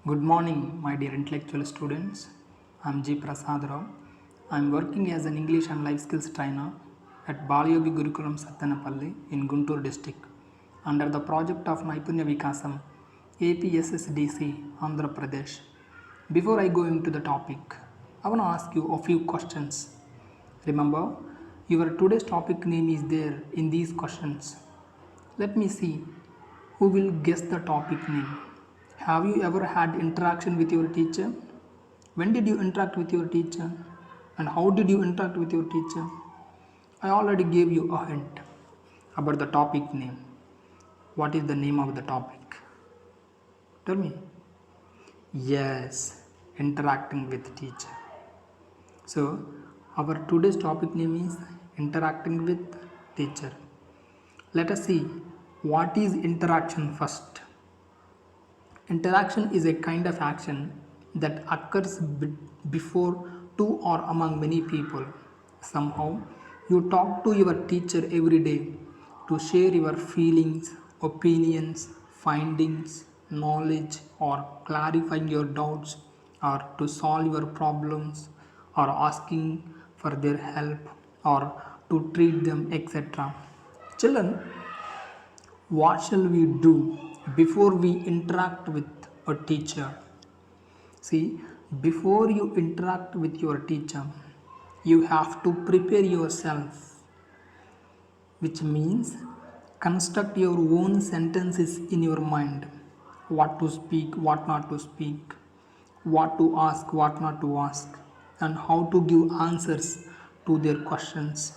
Good morning, my dear intellectual students. I'm G. Prasad Rao. I'm working as an English and life skills trainer at Balayogi Gurukulam Sattanapalli in Guntur district under the project of Naipunya Vikasam, APSSDC, Andhra Pradesh. Before I go into the topic, I want to ask you a few questions. Remember, your today's topic name is there in these questions. Let me see who will guess the topic name. Have you ever had interaction with your teacher? When did you interact with your teacher? And how did you interact with your teacher? I already gave you a hint about the topic name. What is the name of the topic? Tell me. Yes, interacting with teacher. So, our today's topic name is interacting with teacher. Let us see what is interaction first. Interaction is a kind of action that occurs before two or among many people. Somehow, you talk to your teacher every day to share your feelings, opinions, findings, knowledge, or clarifying your doubts, or to solve your problems, or asking for their help, or to treat them, etc. Children, what shall we do before we interact with a teacher? See, before you interact with your teacher, you have to prepare yourself, which means construct your own sentences in your mind. What to speak, what not to speak, what to ask, what not to ask, and how to give answers to their questions.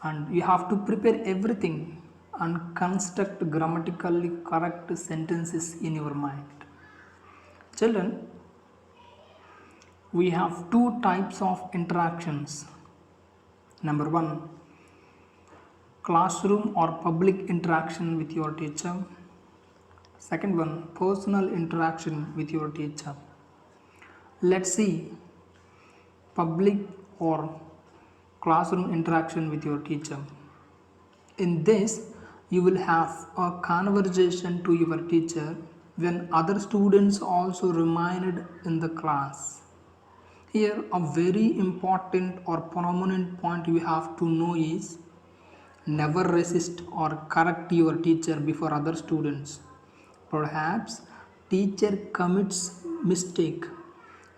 And you have to prepare everything and construct grammatically correct sentences in your mind. Children, we have two types of interactions. Number one, classroom or public interaction with your teacher. Second one, personal interaction with your teacher. Let's see public or classroom interaction with your teacher. In this, you will have a conversation to your teacher when other students also remained in the class. Here, a very important or prominent point you have to know is never resist or correct your teacher before other students. Perhaps teacher commits mistake,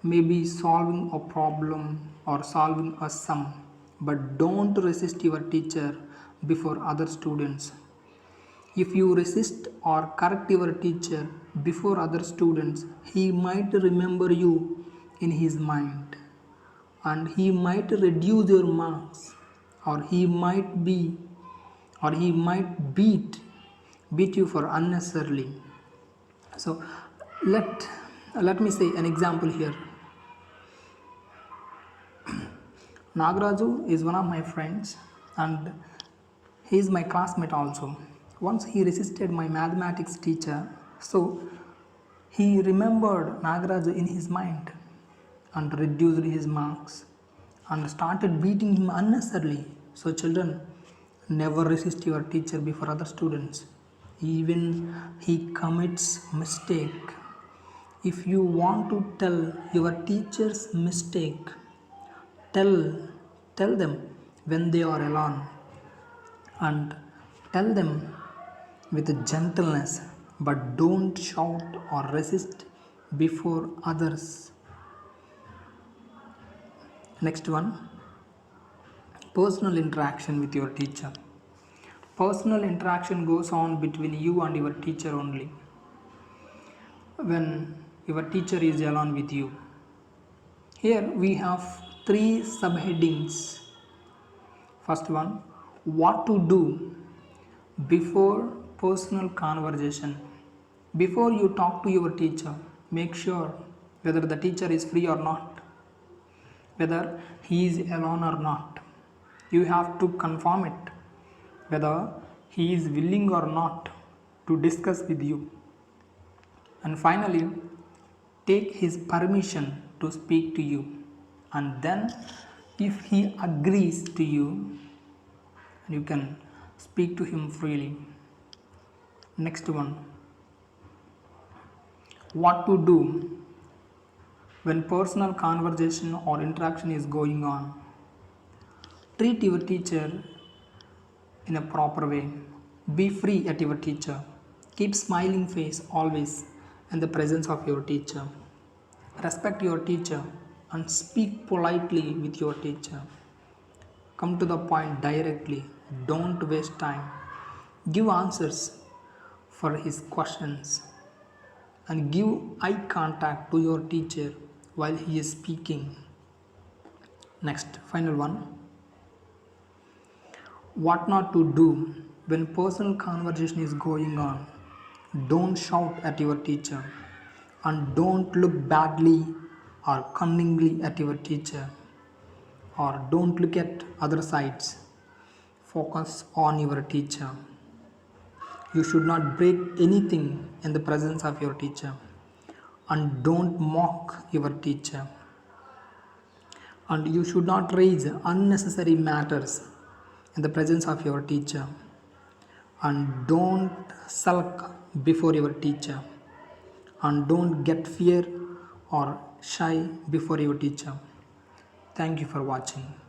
maybe solving a problem or solving a sum, but don't resist your teacher before other students. If you resist or correct your teacher before other students, he might remember you in his mind and he might reduce your marks, or he might beat you for unnecessarily. So let me say an example here. Nagaraju is one of my friends and he is my classmate also. Once he resisted my mathematics teacher, so he remembered Nagaraju in his mind and reduced his marks and started beating him unnecessarily. So children, never resist your teacher before other students. Even he commits mistake. If you want to tell your teacher's mistake, tell tell them when they are alone, and tell them with gentleness, but don't shout or resist before others. Next one, personal interaction with your teacher. Personal interaction goes on between you and your teacher only when your teacher is alone with you. Here we have three subheadings. First one, what to do before personal conversation. Before you talk to your teacher, make sure whether the teacher is free or not, whether he is alone or not. You have to confirm it, whether he is willing or not to discuss with you. And finally, take his permission to speak to you. And then, if he agrees to you, you can speak to him freely. Next one, What to do when personal conversation or interaction is going on. Treat your teacher in a proper way. Be free at your teacher. Keep smiling face always in the presence of your teacher. Respect your teacher and speak politely with your teacher. Come to the point directly. Don't waste time. Give answers for his questions and give eye contact to your teacher while he is speaking. Next, final one. What not to do when personal conversation is going on. Don't shout at your teacher and don't look badly or cunningly at your teacher or don't look at other sides. Focus on your teacher. You should not break anything in the presence of your teacher and don't mock your teacher. And you should not raise unnecessary matters in the presence of your teacher and don't sulk before your teacher and don't get fear or shy before your teacher. Thank you for watching.